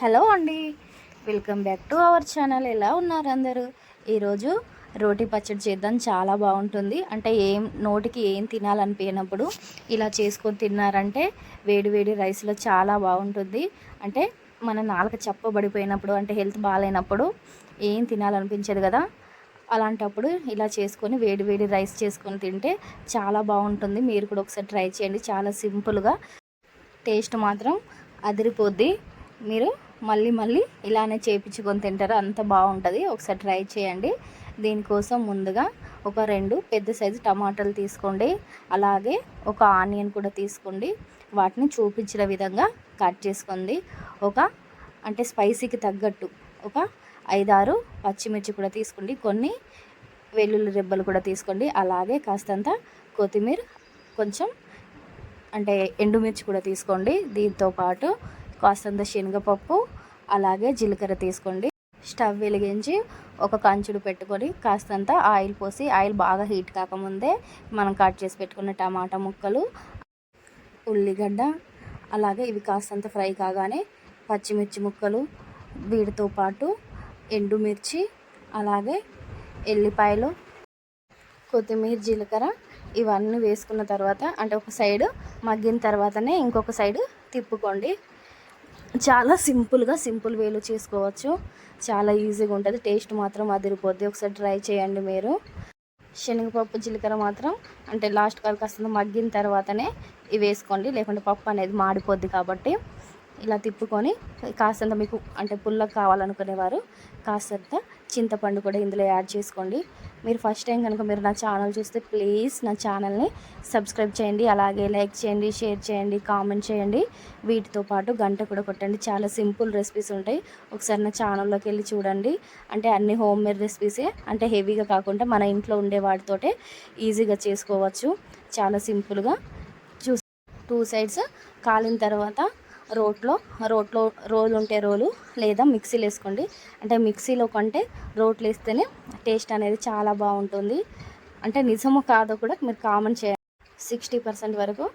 Hello అండి, welcome back to our channel. ఎలా ఉన్నారు అందరూ? ఈరోజు రోటి పచ్చడి చేద్దాం. చాలా బాగుంటుంది. అంటే నోటికి ఏం తినాలనిపించినప్పుడు ఇలా చేసుకొని తిన్నారంటే వేడి వేడి రైస్లో చాలా బాగుంటుంది. అంటే మన నాలుక చప్పబడిపోయినప్పుడు, అంటే హెల్త్ బాగాలేనప్పుడు ఏం తినాలనిపించదు కదా, అలాంటప్పుడు ఇలా చేసుకొని వేడి వేడి రైస్ చేసుకొని తింటే చాలా బాగుంటుంది. మీరు కూడా ఒకసారి ట్రై చేయండి. చాలా సింపుల్గా, టేస్ట్ మాత్రం అదిరిపోద్ది. మీరు మళ్ళీ మళ్ళీ ఇలానే చేయించుకొని తింటారు, అంత బాగుంటుంది. ఒకసారి ట్రై చేయండి. దీనికోసం ముందుగా ఒక 2 పెద్ద సైజు టమాటాలు తీసుకోండి. అలాగే ఒక ఆనియన్ కూడా తీసుకోండి. వాటిని చూపించిన విధంగా కట్ చేసుకోండి. అంటే స్పైసీకి తగ్గట్టు ఒక 5-6 పచ్చిమిర్చి కూడా తీసుకోండి. కొన్ని వెల్లుల్లి రెబ్బలు కూడా తీసుకోండి. అలాగే కాస్తంత కొత్తిమీర, కొంచెం అంటే ఎండుమిర్చి కూడా తీసుకోండి. దీంతో పాటు కాస్తంత శనగపప్పు, అలాగే జీలకర్ర తీసుకోండి. స్టవ్ వెలిగించి ఒక కంచుడు పెట్టుకొని కాస్తంత ఆయిల్ పోసి, ఆయిల్ బాగా హీట్ కాకముందే మనం కట్ చేసి పెట్టుకున్న టమాటా ముక్కలు, ఉల్లిగడ్డ, అలాగే ఇవి కాస్తంత ఫ్రై కాగానే పచ్చిమిర్చి ముక్కలు, వీటితో పాటు ఎండుమిర్చి, అలాగే ఎల్లిపాయలు, కొత్తిమీర, జీలకర్ర ఇవన్నీ వేసుకున్న తర్వాత, అంటే ఒక సైడు మగ్గిన తర్వాతనే ఇంకొక సైడు తిప్పుకోండి. చాలా సింపుల్ వేలో చేసుకోవచ్చు. చాలా ఈజీగా ఉంటుంది. టేస్ట్ మాత్రం అదిరిపోద్ది. ఒకసారి ట్రై చేయండి మీరు. శనగపప్పు, జీలకర్ర మాత్రం అంటే లాస్ట్ కాస్త మగ్గిన తర్వాతనే ఇవి వేసుకోండి, లేకుంటే పప్పు అనేది మాడిపోద్ది. కాబట్టి ఇలా తిప్పుకొని కాస్తంత, మీకు అంటే పుల్లగా కావాలనుకునేవారు కాస్తంత చింతపండు కూడా ఇందులో యాడ్ చేసుకోండి. మీరు ఫస్ట్ టైం కనుక మీరు నా ఛానల్ చూస్తే ప్లీజ్ నా ఛానల్ని సబ్స్క్రైబ్ చేయండి. అలాగే లైక్ చేయండి, షేర్ చేయండి, కామెంట్ చేయండి. వీటితో పాటు గంట కూడా కొట్టండి. చాలా సింపుల్ రెసిపీస్ ఉంటాయి. ఒకసారి నా ఛానల్లోకి వెళ్ళి చూడండి. అంటే అన్ని హోమ్ మేడ్ రెసిపీసే, అంటే హెవీగా కాకుండా మన ఇంట్లో ఉండే వాటితోటే ఈజీగా చేసుకోవచ్చు. చాలా సింపుల్గా 2 సైడ్స్ కాలిన తర్వాత రోట్లో రోలు ఉంటే రోలు, లేదా మిక్సీలో వేసుకోండి. అంటే మిక్సీలో కంటే రోట్లో వేస్తేనే టేస్ట్ అనేది చాలా బాగుంటుంది. అంటే నిజమో కాదో కూడా మీరు కామెంట్ చేయండి. 60% వరకు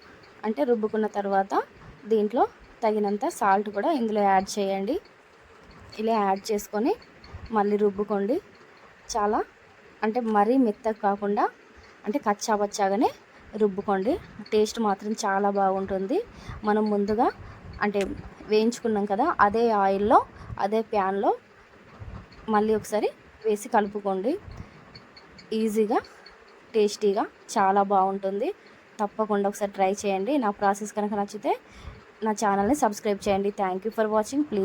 అంటే రుబ్బుకున్న తర్వాత దీంట్లో తగినంత సాల్ట్ కూడా ఇందులో యాడ్ చేయండి. ఇలా యాడ్ చేసుకొని మళ్ళీ రుబ్బుకోండి. చాలా అంటే మరీ మెత్తగా కాకుండా, అంటే కచ్చాపచ్చాగానే రుబ్బుకోండి. టేస్ట్ మాత్రం చాలా బాగుంటుంది. మనం ముందుగా అంటే వేయించుకున్నాం కదా, అదే ఆయిల్లో, అదే ప్యాన్లో మళ్ళీ ఒకసారి వేసి కలుపుకోండి. ఈజీగా, టేస్టీగా చాలా బాగుంటుంది. తప్పకుండా ఒకసారి ట్రై చేయండి. నా ప్రాసెస్ కనుక నచ్చితే నా ఛానల్ని సబ్స్క్రైబ్ చేయండి. Thank you for watching. Please